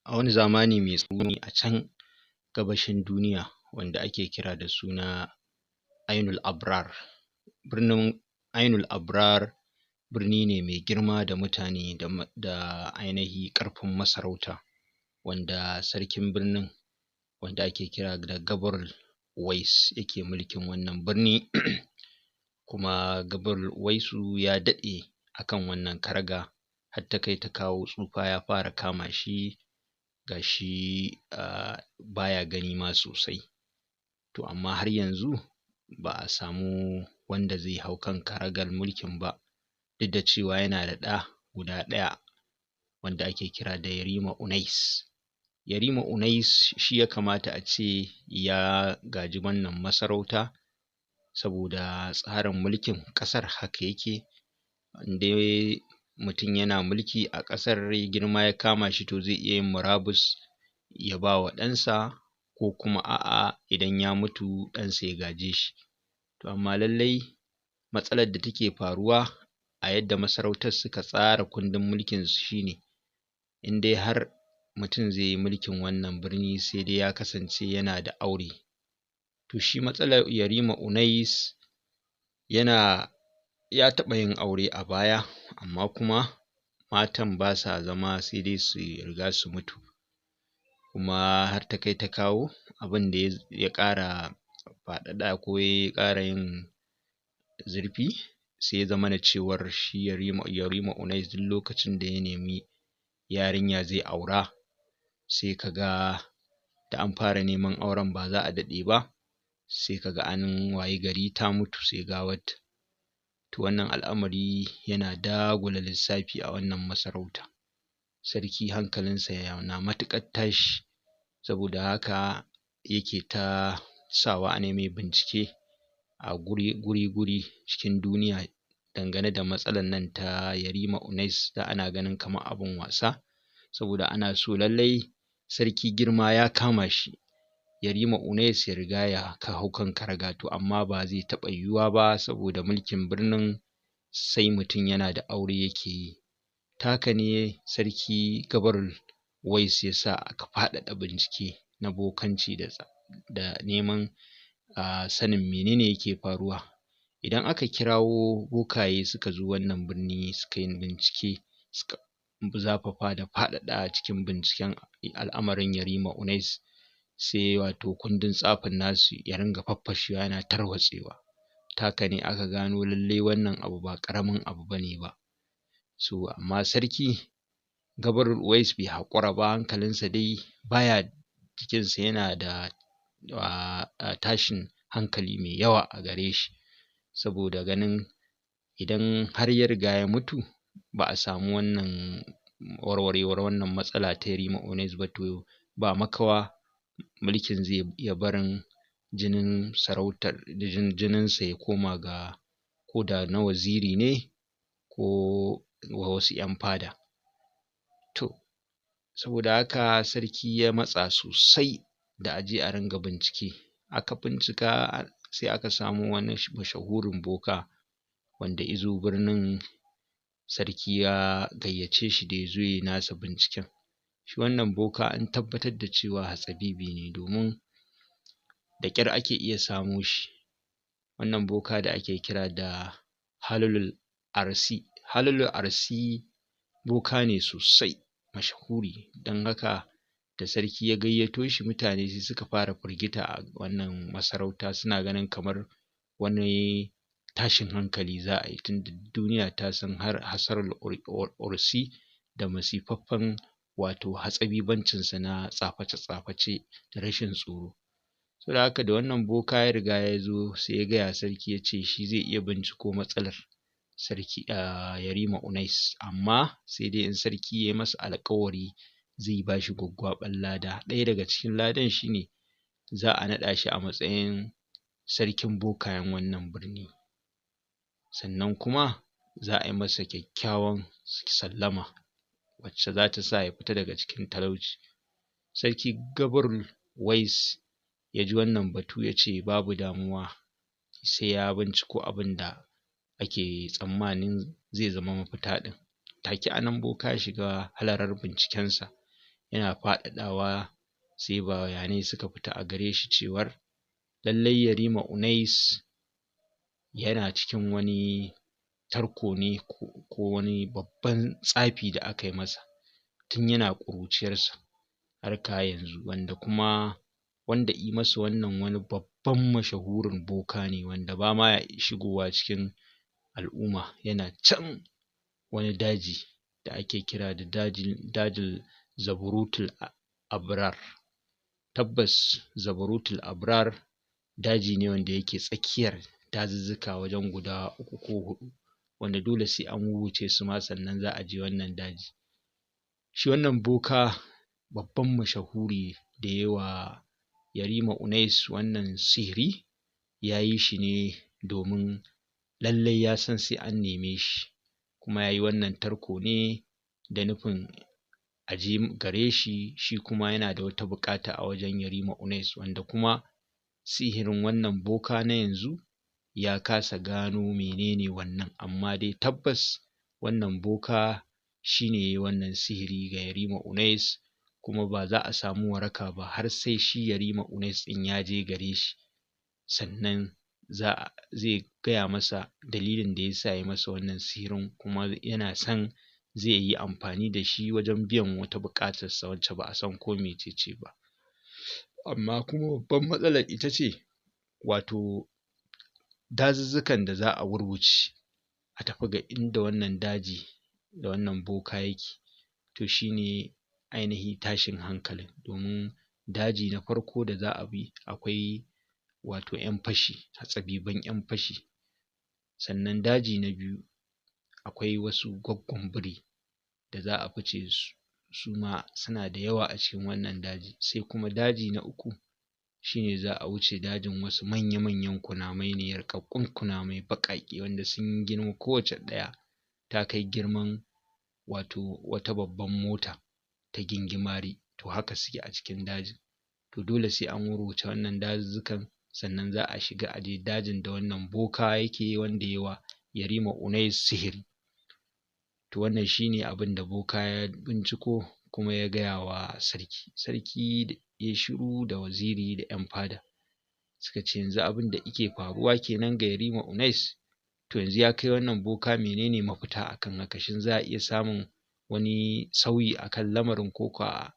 A wani zamani mai tsauni a can gabashin duniya wanda ake kira da suna Ainul Abrar. Birnin Ainul Abrar birni ne mai girma da mutane da ainihi ƙarfin masarauta, wanda sarkin birnin wanda ake kira da Gabarul Uwais yake mulkin wannan birni kuma Gabarul Uwaisu ya daɗe akan wannan karaga har ta kai ta kawo tsufa ya fara kama shi, gashi baya gani ma sosai. To amma har yanzu ba a samu wanda zai hau kan karagar mulkin ba, duk da cewa yana da ɗa guda ɗaya wanda ake kira da Yarima Unais. Yarima Unais shi ya kamata a ce ya gaji wannan masarauta, saboda tsarin mulkin ƙasar haka yake. Indai mutum yana mulki a ƙasar girma ya kama shi to zai iya yin murabus ya ba wa ɗansa, ko kuma a'a idan ya mutu ɗansa ya gaje shi. To amma lallai matsalar da take faruwa a yadda masarautar suka tsara kundin mulkin su shine, in dai har mutum zai yi mulkin wannan birni sai dai ya kasance yana da aure. To shi matsalar Yarima Unais ya taɓa yin aure a baya, amma kuma matan ba sa zama sai dai su riga su mutu, kuma har ta kai ta kawo abin da ya ƙara faɗaɗa ko ya ƙara yin zurfi, sai ya zamana cewar shi Yarima Unais duk lokacin da ya nemi yarinya zai aura, sai ka ga da an fara neman auren ba za a daɗe ba sai ka ga an wayi gari ta mutu sai gawarta. To wannan al'amari yana dagula lissafi a wannan masarauta. Sarki hankalinsa yana matuƙar tashi, saboda haka yake ta sawa ana mai bincike a guri cikin duniya dangane da matsalar nan ta Yarima Unais da ana ganin kamar abin wasa, saboda ana so lallai sarki girma ya kama shi, Yarima Unais ya riga ya hau kan karaga, to amma ba zai taɓa yiwuwa ba saboda mulkin birnin sai mutum yana da aure yake yi. Ta haka ne sarki Gabarul Uwais ya sa aka faɗaɗa bincike na bokanci da neman sanin menene yake faruwa. Idan aka kirawo bokaye suka zo wannan birni suka yi bincike, suka zafafa da faɗaɗa cikin binciken al'amarin Yarima Unais, sai wato kundin tsafin nasu ya ringa faffashewa yana tarwatsewa. Ta haka ne aka gano lallai wannan abu ba ƙaramin abu bane ba. So amma sarki Gabarul Uwais bai haƙura ba, hankalinsa dai baya jikinsa, yana da tashin hankali mai yawa a gare shi, saboda ganin idan har ya riga ya mutu ba a samu wannan warwarewar wannan matsala ta Yarima Unais ba, to ba makawa mulkin zai iya barin jinin sarautar jininsa ya koma ga ko da na waziri ne ko wasu 'yan fada. To saboda haka sarki ya matsa sosai da a je a ringa bincike. Aka bincika sai aka samo wani mashahurin boka wanda ya zo birnin, sarki ya gayyace shi da ya zo ya yi nasa binciken. Shi wannan boka an tabbatar da cewa hatsabibi ne, domin da ƙyar ake iya samo shi. Wannan boka da ake kira da Halilul Arsi. Halilul Arsi boka ne sosai mashahuri, don haka da sarki ya gayyato shi mutane sai suka fara firgita a wannan masarauta, suna ganin kamar wani tashin hankali za a yi, tunda duniya ta san har Hasarul Ursi da masifaffen wato hatsabibancinsa na tsaface-tsaface da rashin tsoro. Saboda haka da wannan boka ya riga ya zo sai ya gaya sarki, ya ce shi zai iya binciko matsalar sarki Yarima Unais, amma sai dai in sarki ya yi masa alƙawari zai ba shi gwaggwaɓar lada. Ɗaya daga cikin ladan shine za a naɗa shi a matsayin sarkin bokayen wannan birni, sannan kuma za a yi masa kyakkyawan sallama wacce za ta sa ya fita daga cikin talauci. Sarki Gabarul Uwais ya ji wannan batu ya ce babu damuwa, sai ya binciko abin da ake tsammanin zai zama mafita ɗin. Take a nan boka ya shiga halarar bincikensa, yana faɗaɗawa sai bayanai suka fita a gare shi cewar lallai Yarima Unais yana cikin wani tarko ne ko wani babban tsafi da aka yi masa tun yana ƙuruciyarsa har ka yanzu, wanda kuma wanda yi masa wannan wani babban mashahurin boka ne wanda ba ma ya shigowa cikin al'umma, yana can wani daji da ake kira da dajin Zaburutul Abrar. Tabbas Zaburutul Abrar daji ne wanda yake tsakiyar dazuzzuka wajen guda 3 ko 4 wanda dole sai an wuwuce su ma sannan za a je wannan daji. Shi wannan boka babban mashahuri da yawa Yarima Unais wannan sihiri ya yi shi ne domin lallai ya san sai an neme shi, kuma ya yi wannan tarko ne da nufin a je gare shi, shi kuma yana da wata buƙata a wajen Yarima Unais, wanda kuma sihirin wannan boka na yanzu ya kasa gano menene wannan, amma dai tabbas wannan boka shi ne ya yi wannan sihiri ga Yarima Unais, kuma ba za a samu waraka ba har sai shi Yarima Unais ɗin ya je gare shi, sannan zai gaya masa dalilin da ya sa ya yi masa wannan sihirin, kuma yana son zai yi amfani da shi wajen biyan wata buƙatarsa wacce ba a san ko mece ce ba. Amma kuma babban matsalar ita ce wato dazuzzukan da za a wuwuce a tafi ga inda wannan daji da wannan boka yake, to shi ne ainihi tashin hankalin, domin daji na farko da za a bi akwai wato 'yan fashi, hatsabiban 'yan fashi, sannan daji na biyu akwai wasu gwaggon biri da za a fice su ma suna da yawa a cikin wannan daji, sai kuma daji na uku shi ne za a wuce dajin wasu manya-manyan kunamai ne, yarƙaƙƙun kunamai baƙaƙe wanda sun girma, kowace ɗaya ta kai girman wato wata babban mota ta gingimari, to haka suke a cikin dajin. To dole sai an wuwuce wannan dazuzzukan sannan za a shiga a je dajin da wannan boka yake wanda ya yi wa Yarima Unais sihiri. To wannan shi ne abin da boka ya binciko kuma ya gaya wa sarki. Sarki ya yi shiru da waziri da 'yan fada suka ce yanzu abin da yake faruwa kenan ga Yarima Unais, to yanzu ya kai wannan boka menene mafita akan haka, shin za a iya samun wani sauyi akan lamarin ko kuwa a'a?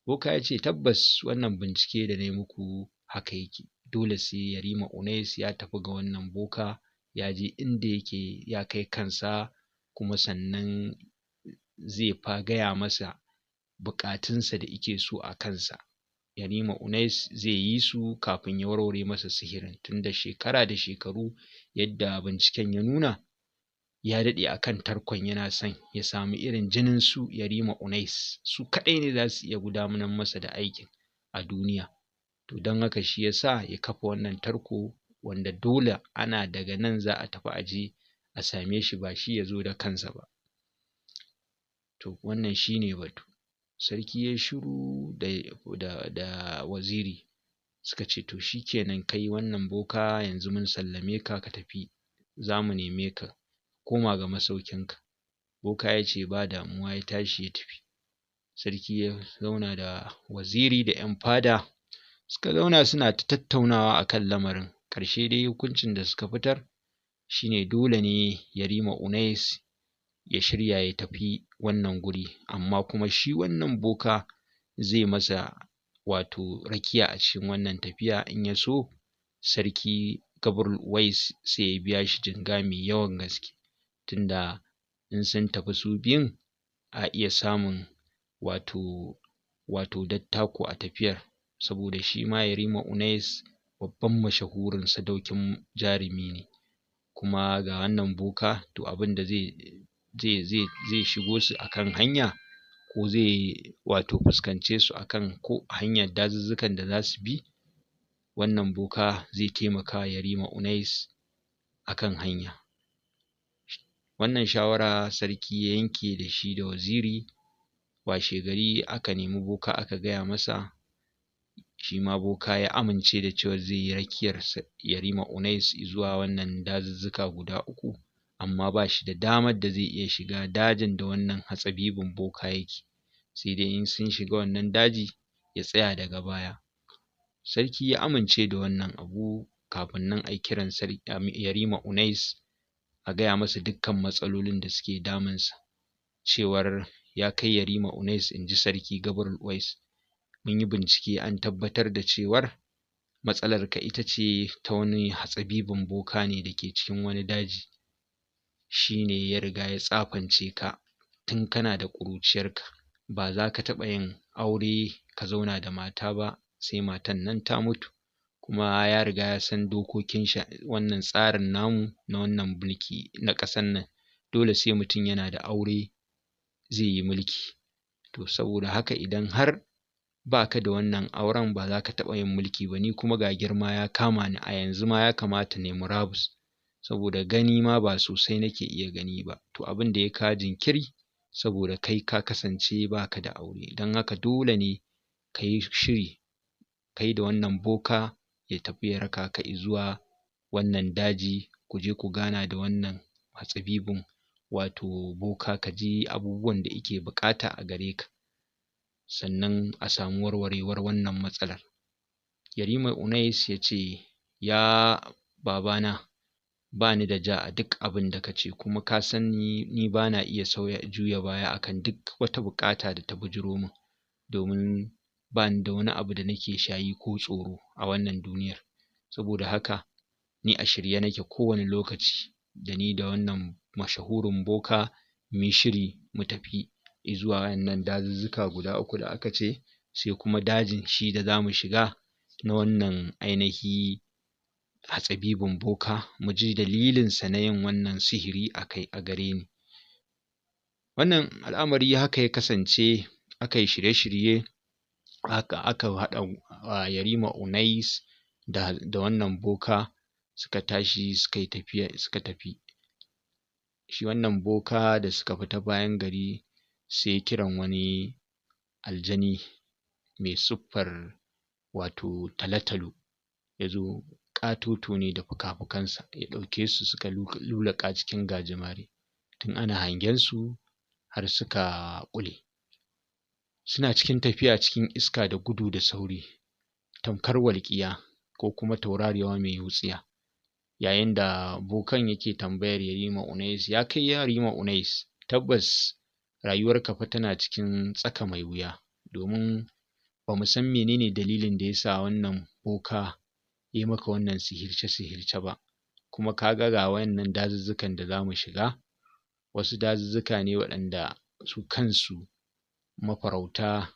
Boka ya ce tabbas wannan bincike da na yi muku haka yake, dole sai Yarima Unais ya tafi ga wannan boka, ya je inda yake ya kai kansa, kuma sannan zai fa gaya masa buƙatunsa da yake so a kansa. Yarima Unais zai yi su kafin ya warware masa sihirin, tunda shekara da shekaru yadda binciken ya nuna ya daɗe a kan tarkon, yana son ya samu irin jinin su Yarima Unais, su kaɗai ne za su iya gudanar masa da aikin a duniya. To don haka shi ya sa ya kafa wannan tarko wanda dole ana daga nan za a tafi a je a same shi, ba shi ya zo da kansa ba. To wannan shi ne batu. Sarki ya yi shiru da waziri suka ce to shi kenan, kai wannan boka yanzu mun sallame ka, ka tafi, za mu neme ka, koma ga masaukinka. Boka ya ce ba damuwa, ya tashi ya tafi. Sarki ya zauna da waziri da 'yan fada suka zauna suna ta tattaunawa a kan lamarin. Ƙarshe dai hukuncin da suka fitar shi ne dole ne Yarima Unais ya shirya ya tafi wannan guri, amma kuma shi wannan boka zai masa wato rakiya a cikin wannan tafiya, in ya so sarki Gabrul Uwais sai ya biya shi jinga mai yawan gaske, tunda in sun tafi su biyun a iya samun wato dattako a tafiyar, saboda shi ma Yarima Unais babban mashahurin sadaukin jarumi ne, kuma ga wannan boka, to abin da zai shigo su akan hanya, ko zai wato fuskance su akan ko hanyar dazuzzukan da za su bi, wannan boka zai taimaka Yarima Unais akan hanya. Wannan shawara sarki ya yanke da shi da waziri. Washe gari aka nemi boka aka gaya masa, shi ma boka ya amince da cewa zai yi rakiyar Yarima Unais zuwa wannan dazuzzuka guda 3, amma ba shi da damar da zai iya shiga dajin da wannan hatsabibin boka yake, sai dai in sun shiga wannan daji ya tsaya daga baya. Sarki ya amince da wannan abu. Kafin nan ai kiran Yarima Unais a gaya masa dukkan matsalolin da suke damunsa, cewar ya kai Yarima Unais, in ji sarki Gabrul Uwais, mun yi bincike an tabbatar da cewar matsalarka ita ce ta wani hatsabibin boka ne da ke cikin wani daji, shi ne ya riga ya tsafance ka tun kana da ƙuruciyarka, ba za ka taɓa yin aure ka zauna da mata ba sai matan nan ta mutu, kuma ya riga ya san dokokin wannan tsarin namu na wannan mulki na ƙasan nan, dole sai mutum yana da aure zai yi mulki. To saboda haka idan har ba ka da wannan auren ba za ka taɓa yin mulki ba, ni kuma ga girma ya kama ni a yanzu ma ya kamata ne murabus, saboda gani ma ba sosai nake iya gani ba. To abin da ya kawo jinkiri saboda kai ka kasance ba ka da aure, don haka dole ne ka yi shiri kai da wannan boka ya tafi ya raka ka zuwa wannan daji, ku je ku gana da wannan hatsabibin wato boka, ka ji abubuwan da yake buƙata a gare ka, sannan a samu warwarewar wannan matsalar. Yarima Unais ya ce, ya babana, ba ni da ja a duk abin da ka ce, kuma ka san ni ba na iya juya baya akan duk wata buƙata da ta bujiro min, domin ba ni da wani abu da nake shayi ko tsoro a wannan duniyar. Saboda haka ni a shirye nake kowane lokaci da ni da wannan mashahurin boka mu yi shiri mu tafi zuwa waɗannan dazuzzuka guda 3 da aka ce, sai kuma dajin shi da za mu shiga na wannan ainihi hatsabibin boka, mu ji dalilinsa na yin wannan sihiri a gare ni. Wannan al'amari haka ya kasance, aka yi shirye-shirye, aka haɗa Yarima Unais da wannan boka, suka tashi suka tafi. Shi wannan boka da suka fita bayan gari sai kiran wani aljani mai siffar wato talotalo ya zo, ƙatoto ne da fuka-fukansa, ya ɗauke su suka lulaƙa cikin gajimare, tun ana hangen su har suka ƙule. Suna cikin tafiya cikin iska da gudu da sauri tamkar walƙiya ko kuma taurariya mai wutsiya, yayin da bokan yake tambayar Yarima Unais, ya kai Yarima Unais, tabbas rayuwarka fa tana cikin tsaka mai wuya, domin ba mu san menene dalilin da ya sa wannan boka ya yi maka wannan sihirce-sihirce ba, kuma ka ga wayannan dazuzzukan da za mu shiga, wasu dazuzzuka ne waɗanda su kansu mafarauta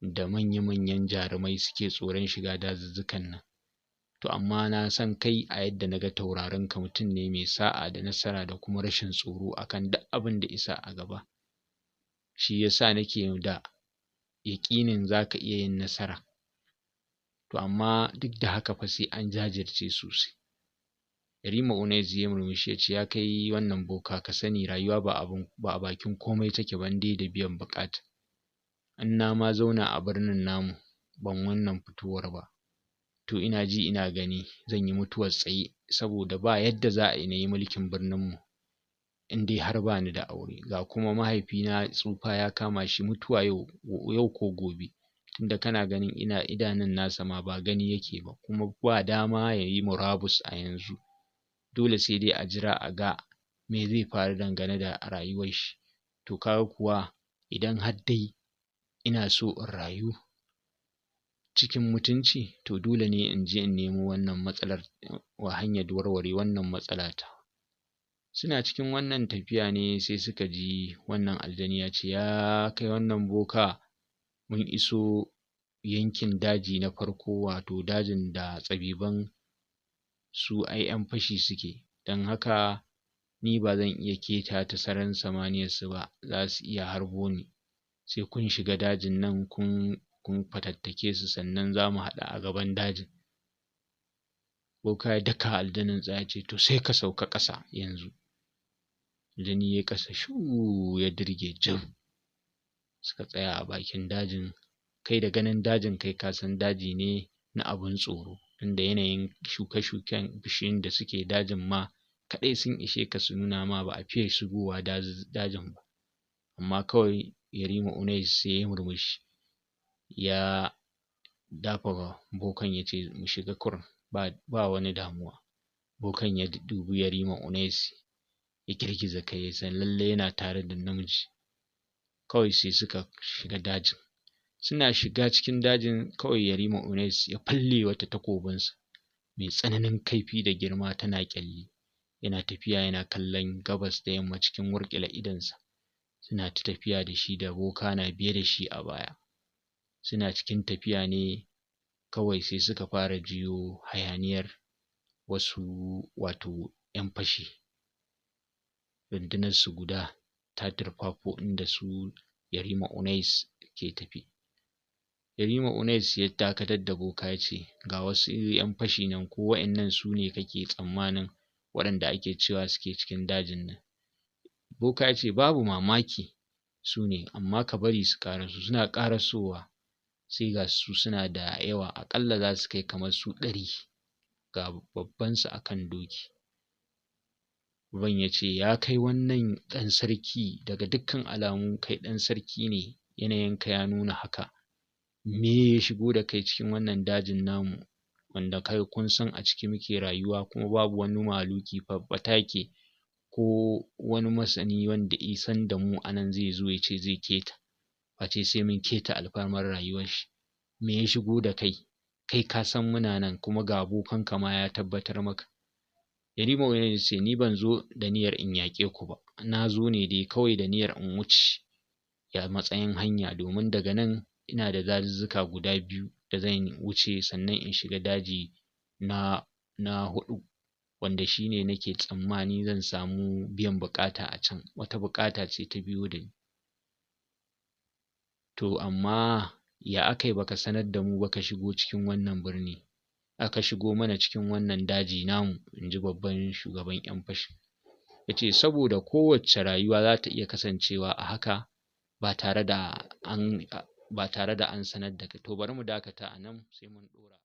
da manya-manyan jarumai suke tsoron shiga dazuzzukan nan. To amma na san kai a yadda na ga taurarinka mutum ne mai sa'a da nasara da kuma rashin tsoro akan duk abin da isa a gaba, shi yasa nake da yaƙinin za ka iya yin nasara. To amma duk da haka fa sai an jajirce sosai. Yarima Unais ya murmushi ya ce, ya kai wannan boka, ka sani rayuwa ba a bakin komai take ba dai da biyan buƙata. In na ma zauna a birnin namu ban wannan fitowar ba, to ina ji ina gani zan yi mutuwar tsaye, saboda ba yadda za a yi na yi mulkin birninmu in dai har ba ni da aure, ga kuma mahaifina tsufa ya kama shi, mutuwa yau ko gobe, tunda kana ganin idanun nasa ma ba gani yake ba, kuma ba dama ya yi murabus a yanzu, dole sai dai a jira a ga me zai faru dangane da rayuwar shi. To kaga kuwa idan har dai ina so in rayu cikin mutunci, to dole ne in je in nemo wannan matsalar wa hanyar warware wannan matsala ta. Suna cikin wannan tafiya ne sai suka ji wannan aljani ya ce, ya kai wannan boka, mun iso yankin daji na farko, wato dajin da tsabiban su ai 'yan fashi suke, don haka ni ba zan iya keta ta sararin samaniyarsu ba, za su iya harbo ni, sai kun shiga dajin nan kun fatattake su, sannan za mu haɗu a gaban dajin. Boka ya daka aljanin tsawa ya ce, to sai ka sauka ƙasa yanzu. Aljani ya yi ƙasa shuu ya dirge jim, suka tsaya a bakin dajin. Kai da ganin dajin kai ka san daji ne na abin tsoro, tunda yanayin shuke-shuken bishiyun da suke dajin ma kaɗai sun ishe ka su nuna ma ba a fiye shigowa dajin ba, amma kawai Yarima Unais sai ya murmushi ya dafa bokan ya ce mu shiga kurum, ba wani damuwa. Bokan ya dubi Yarima Unais ya girgiza kai ya san lallai yana tare da namiji. Kawai sai suka shiga dajin. Suna shiga cikin dajin kawai Yarima Unais ya falle wata takobinsa mai tsananin kaifi da girma tana ƙyalli. Yana tafiya yana kallon gabas da yamma cikin wurƙila idonsa. Suna ta tafiya da shi da boka na biye da shi a baya. Suna cikin tafiya ne kawai sai suka fara jiyo hayaniyar wasu wato 'yan fashi. Rundunarsu guda ta turfafo inda su Yarima Unais ke tafi. Yarima Unais ya dakatar da boka ya ce ga wasu 'yan fashi nan, ko wa'innan su ne kake tsammanin waɗanda ake cewa suke cikin dajin nan? Boka ya ce babu mamaki su ne, amma ka bari su ƙaraso. Suna ƙarasowa sai ga su suna da yawa, aƙalla za su kai kamar su 100, ga babbansu a kan doki. Uban ya ce ya kai wannan ɗan sarki, daga dukkan alamu kai ɗan sarki ne, yanayinka ya nuna haka. Me ya shigo da kai cikin wannan dajin namu wanda kai kun san a ciki muke rayuwa, kuma babu wani mahaluki fatake ko wani masani wanda ya san da mu anan zai zo ya ce zai keta, face sai mun keta alfarmar rayuwar shi. Me ya shigo da kai? Kai ka san muna nan, kuma ga abokanka ma ya tabbatar maka. Yarima Unais ya ce ni ban zo da niyyar in yaƙe ku ba, na zo ne dai kawai da niyyar in wuce ya matsayin hanya, domin daga nan ina da dazuzzuka guda 2 da zan wuce sannan in shiga daji na 4, wanda shine nake tsammani zan samu biyan buƙata a can. Wata buƙata ce ta biyo da ni. To amma ya aka yi baka sanar da mu ba ka shigo cikin wannan birni, aka shigo mana cikin wannan daji namu? In ji babban shugaban 'yan fashi. Ya ce saboda kowace rayuwa za ta iya kasancewa a haka ba tare da an sanar da kai. To bari mu dakata a nan sai mun ɗora.